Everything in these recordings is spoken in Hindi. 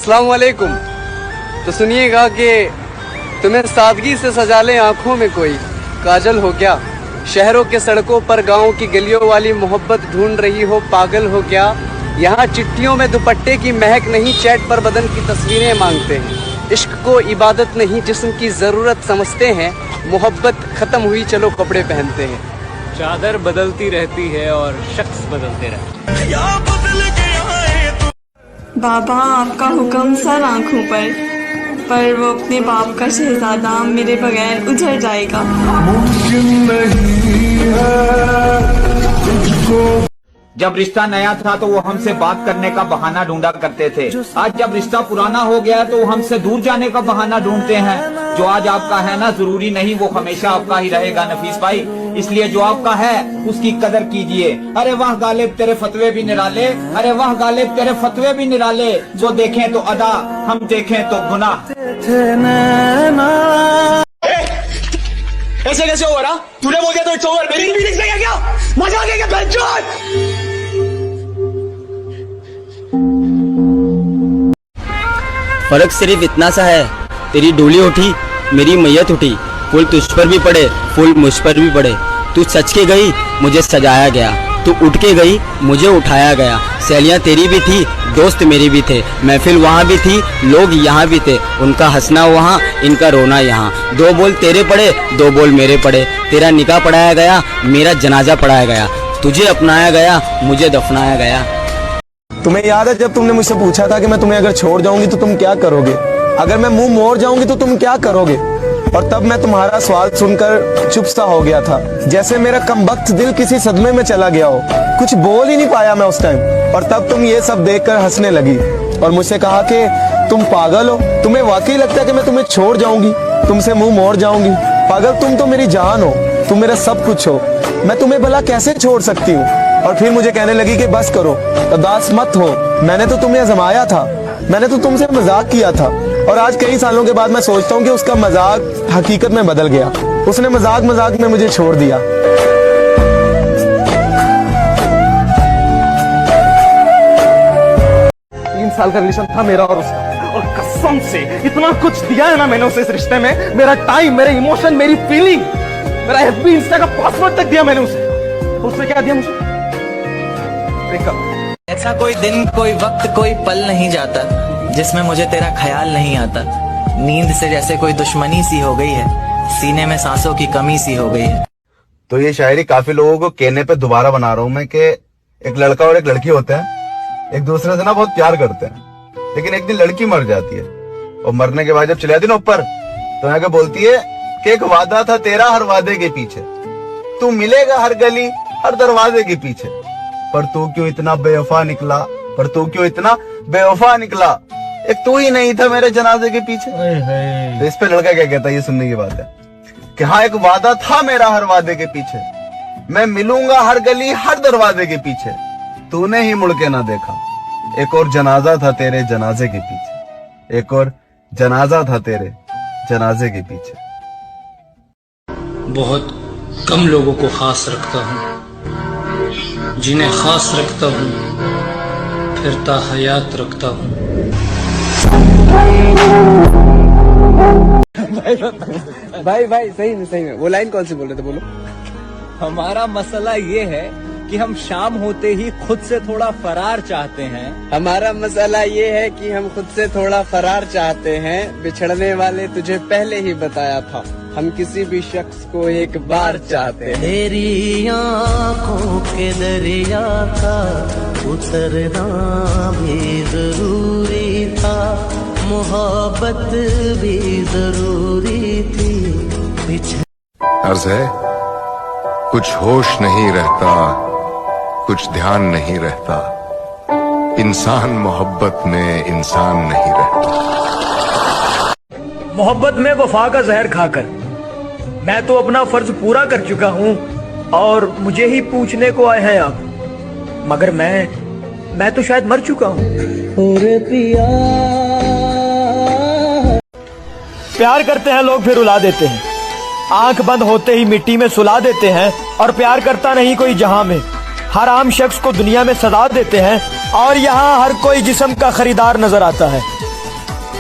अस्सलाम वालेकुम। तो सुनिएगा कि तुम्हें सादगी से सजा ले आंखों में कोई काजल हो क्या, शहरों के सड़कों पर गाँव की गलियों वाली मोहब्बत ढूंढ रही हो पागल हो क्या। यहाँ चिट्ठियों में दुपट्टे की महक नहीं, चैट पर बदन की तस्वीरें मांगते हैं। इश्क को इबादत नहीं जिस्म की ज़रूरत समझते हैं, मोहब्बत ख़त्म हुई चलो कपड़े पहनते हैं। चादर बदलती रहती है और शख्स बदलते रहते हैं। बाबा आपका हुक्म सर आँखों पर वो अपने बाप का शहजादा मेरे बगैर उजड़ जाएगा। मुमकिन नहीं है तुझको। जब रिश्ता नया था तो वो हमसे बात करने का बहाना ढूंढा करते थे। आज जब रिश्ता पुराना हो गया तो वो हमसे दूर जाने का बहाना ढूंढते हैं। जो आज आपका है ना जरूरी नहीं वो हमेशा आपका ही रहेगा नफीस भाई, इसलिए जो आपका है उसकी कदर कीजिए। अरे वाह गालिब तेरे फतवे भी निराले, अरे वाह गालिब तेरे फतवे भी निराले। जो देखें तो अदा, हम देखें तो गुनाह। ऐसे कैसे ओवर? तूने बोल दिया तो इट्स ओवर। मेरी फीलिंग्स में क्या मजा आ गया क्या? फर्क सिर्फ इतना सा है, तेरी डोली उठी मेरी मैयत उठी। फूल तुझ पर भी पड़े फूल मुझ पर भी पड़े। तू सच के गई मुझे सजाया गया, तू उठ के गई मुझे उठाया गया। सहेलियाँ तेरी भी थी दोस्त मेरी भी थे, महफिल वहाँ भी थी लोग यहाँ भी थे। उनका हंसना वहाँ इनका रोना यहाँ। दो बोल तेरे पड़े दो बोल मेरे पड़े। तेरा निकाह पढ़ाया गया मेरा जनाजा पढ़ाया गया। तुझे अपनाया गया मुझे दफनाया गया। तुम्हें याद है जब तुमने मुझसे पूछा था कि मैं तुम्हें अगर छोड़ जाऊंगी तो तुम क्या करोगे, अगर मैं मुंह मोड़ जाऊंगी तो तुम क्या करोगे। और तब मैं तुम्हारा सवाल सुनकर चुप सा हो गया था, जैसे मेरा कमबख्त दिल किसी सदमे में चला गया हो। कुछ बोल ही नहीं पाया मैं उस टाइम। और तब तुम ये सब देखकर हंसने लगी और मुझसे कहा कि तुम पागल हो, तुम्हें वाकई लगता है कि मैं तुम्हें छोड़ जाऊंगी, तुमसे मुंह मोड़ जाऊंगी। पागल तुम तो मेरी जान हो, तुम मेरा सब कुछ हो, मैं तुम्हें भला कैसे छोड़ सकती हूँ। और फिर मुझे कहने लगी कि बस करो, उदास मत हो, मैंने तो तुम्हें आजमाया था, मैंने तो तुमसे मजाक किया था। और आज कई सालों के बाद मैं सोचता हूँ कि उसका मजाक हकीकत में बदल गया। उसने मजाक मजाक में मुझे छोड़ दिया। 3 साल का रिलेशन था मेरा और उसका, और कसम से इतना कुछ दिया है ना मैंने उसे इस रिश्ते में। मेरा टाइम, मेरे इमोशन, मेरी फीलिंग, मेरा एफबी इंस्टा का पासवर्ड तक दिया मैंने उसे। उसने क्या दिया मुझे? ऐसा कोई दिन कोई वक्त कोई पल नहीं जाता जिसमें मुझे तेरा ख्याल नहीं आता। नींद से जैसे कोई दुश्मनी सी हो गई है, सीने में सांसों की कमी सी हो गई है। तो ये शायरी काफी लोगों को कहने पे दोबारा बना रहा हूं मैं कि एक लड़का और एक लड़की होते हैं, एक दूसरे से ना बहुत प्यार करते हैं, लेकिन एक दिन लड़की मर जाती है और मरने के बाद जब चले जाती है ना ऊपर, तो आगे बोलती है कि एक वादा था तेरा हर वादे के पीछे, तू मिलेगा हर गली हर दरवाजे के पीछे, पर तू क्यों इतना बेवफा निकला, पर तू क्यों इतना बेवफा निकला, एक तू ही नहीं था मेरे जनाजे के पीछे। तो इस पे लड़का क्या कहता है, ये सुनने की बात है कि हाँ एक वादा था मेरा हर वादे के पीछे, मैं मिलूंगा हर गली हर दरवाजे के पीछे, तूने ही मुड़ के ना देखा, एक और जनाजा था तेरे जनाजे के पीछे, एक और जनाजा था तेरे जनाजे के पीछे। बहुत कम लोगों को खास रखता हूँ, जिन्हें खास रखता हूँ फिरता हयात रखता हूँ। भाई सही में वो लाइन कौन सी बोल रहे थे, बोलो। हमारा मसला ये है कि हम शाम होते ही खुद से थोड़ा फरार चाहते हैं। हमारा मसला ये है कि हम खुद से थोड़ा फरार चाहते हैं। बिछड़ने वाले तुझे पहले ही बताया था, हम किसी भी शख्स को एक बार चाहते हैं। तेरी आँखों के दरिया का उतरना भी जरूरी था, मोहब्बत भी जरूरी थी। अर्ज है कुछ होश नहीं रहता, कुछ ध्यान नहीं रहता, इंसान मोहब्बत में इंसान नहीं रहता। मोहब्बत में वफा का जहर खाकर मैं तो अपना फर्ज पूरा कर चुका हूँ और मुझे ही पूछने को आए हैं आप, मगर मैं तो शायद मर चुका हूँ। प्यार करते हैं लोग फिर रुला देते हैं, आंख बंद होते ही मिट्टी में सुला देते हैं, और प्यार करता नहीं कोई जहां में, हर आम शख्स को दुनिया में सजा देते हैं, और यहाँ हर कोई जिस्म का खरीदार नजर आता है।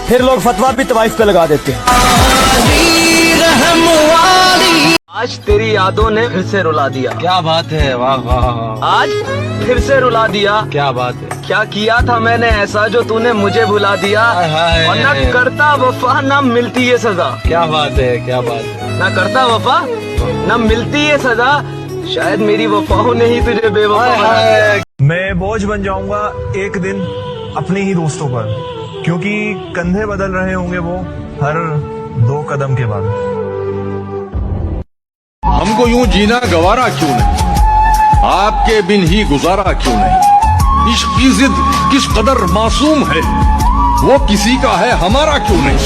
फिर लोग फतवा भी तवाइफ पे लगा देते हैं। आज तेरी यादों ने फिर से रुला दिया। क्या बात है, वाह वाह। आज फिर से रुला दिया। क्या बात है। क्या किया था मैंने ऐसा जो तूने मुझे भुला दिया। और न करता वफा न मिलती ये सजा। क्या बात है, क्या बात है। न करता वफा न मिलती ये सजा, शायद मेरी वफाओं ने ही तुझे बेवफा बना दिया। मैं बोझ बन जाऊंगा एक दिन अपने ही दोस्तों पर, क्योंकि कंधे बदल रहे होंगे वो हर 2 कदम के बाद। हमको यूं जीना गवारा क्यों नहीं, आपके बिन ही गुजारा क्यों नहीं। इश्क की जिद किस कदर मासूम है, वो किसी का है हमारा क्यों नहीं।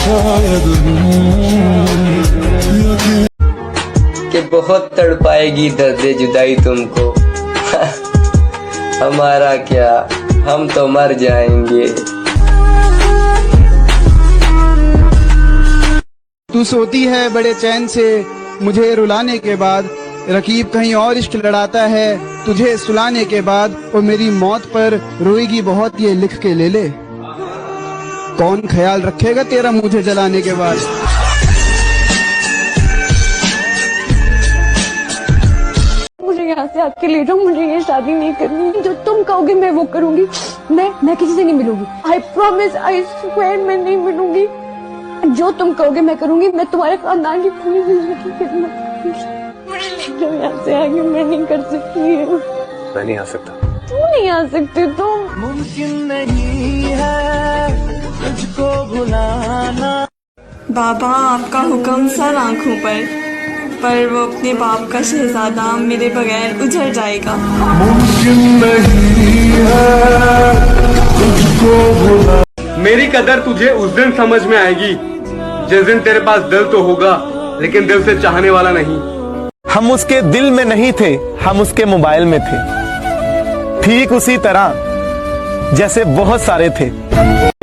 कि बहुत तड़पाएगी दर्द जुदाई तुमको, हमारा क्या, हम तो मर जाएंगे। तू सोती है बड़े चैन से मुझे रुलाने के बाद, रकीब कहीं और इश्क लड़ाता है तुझे सुलाने के बाद। और मेरी मौत पर रोएगी बहुत ये लिख के ले ले, कौन ख्याल रखेगा तेरा मुझे जलाने के बाद। मुझे यहाँ से आपके ले जाओ, मुझे ये शादी नहीं करनी। जो तुम कहोगे मैं वो करूंगी। मैं किसी से नहीं मिलूंगी। आई प्रॉमिस, आई स्वेयर, मैं नहीं मिलूंगी। जो तुम कहोगे मैं करूंगी। मैं तुम्हारे खानदान की पूरी जिंदगी की खिदमत करूंगी। जो यहाँ से आगे मैं नहीं कर सकती। मैं नहीं आ सकता। तू नहीं आ सकती। तुम मुमकिन नहीं है तुझको भुलाना। बाबा आपका हुक्म सर आँखों पर वो अपने बाप का शहजादा मेरे बगैर उजड़ जाएगा। मेरी कदर तुझे उस दिन समझ में आएगी जिस दिन तेरे पास दिल तो होगा लेकिन दिल से चाहने वाला नहीं। हम उसके दिल में नहीं थे, हम उसके मोबाइल में थे, ठीक उसी तरह जैसे बहुत सारे थे।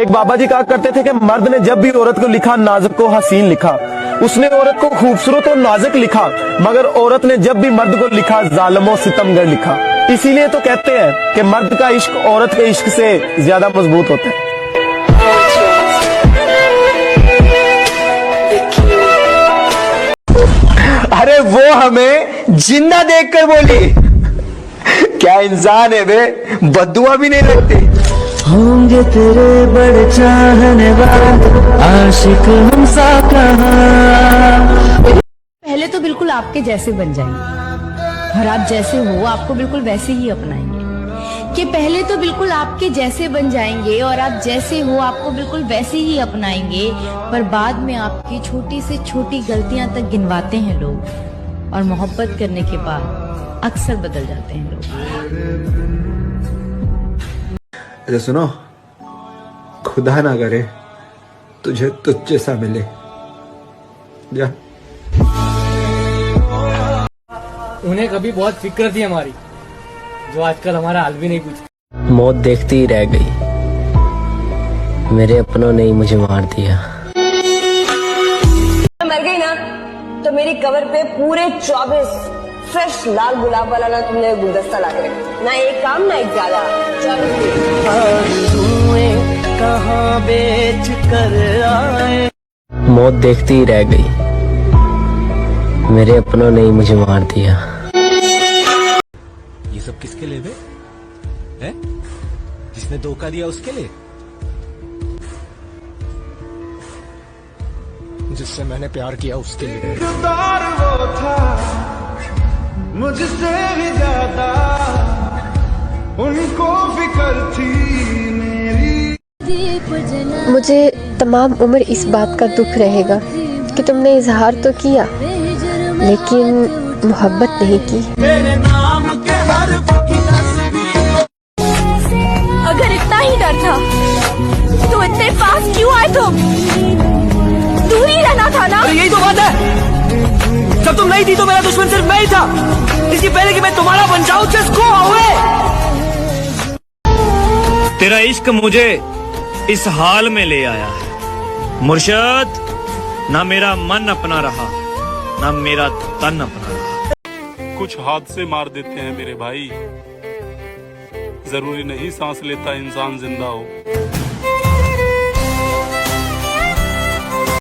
एक बाबा जी कहा करते थे कि मर्द ने जब भी औरत को लिखा नाजुक को हसीन लिखा, उसने औरत को खूबसूरत और नाजुक लिखा, मगर औरत ने जब भी मर्द को लिखा जालिम और सितमगर लिखा। इसीलिए तो कहते हैं कि मर्द का इश्क औरत के इश्क से ज्यादा मजबूत होता है। अरे वो हमें जिंदा देखकर बोली, क्या इंसान है बे, बद्दुआ भी नहीं लगती। होंगे तेरे बड़े चाहने वाले आशिक हम सा कहां। पहले तो बिल्कुल आपके जैसे बन जाएंगे और आप जैसे हो आपको बिल्कुल वैसे ही अपनाएंगे। कि पहले तो बिल्कुल आपके जैसे बन जाएंगे और आप जैसे हो आपको बिल्कुल वैसे ही अपनाएंगे, पर बाद में आपकी छोटी से छोटी गलतियां तक गिनवाते हैं लोग और मोहब्बत करने के बाद अक्सर बदल जाते हैं लोग। अच्छा सुनो, खुदा ना करे तुझे तुझ जैसा मिले। जा। उन्हें कभी बहुत फिक्र थी हमारी, जो आजकल हमारा हाल भी नहीं पूछती। मौत देखती ही रह गई, मेरे अपनों ने ही मुझे मार दिया। मर गई ना तो मेरी कवर पे पूरे 24 फ्रेश लाल गुलाब वाला ना तुमने गुलदस्ता ला के रखा। ना एक काम ना एक ज्यादा, 24 कहाँ बेच कर आए। मौत देखती ही रह गई, मेरे अपनों ने ही मुझे मार दिया। ये सब किसके लिए बे? हैं? जिसने धोखा दिया उसके लिए? जिससे मैंने प्यार किया उसके लिए। वो था मुझसे भी ज्यादा, उनको फिक्र थी मेरी। मुझे तमाम उम्र इस बात का दुख रहेगा कि तुमने इजहार तो किया लेकिन मोहब्बत नहीं की। अगर इतना ही डर था तो इतने पास क्यों आए तुम? दूर ही रहना था ना। यही तो बात है, जब तुम नहीं थी तो मेरा दुश्मन सिर्फ मैं ही था। इससे पहले कि मैं तुम्हारा बन जाऊं, जस्ट गो अवे। तेरा इश्क मुझे इस हाल में ले आया है मुर्शद। ना मेरा मन अपना रहा ना मेरा तन अपना रहा। कुछ हाथ से मार देते हैं मेरे भाई, जरूरी नहीं सांस लेता इंसान जिंदा हो।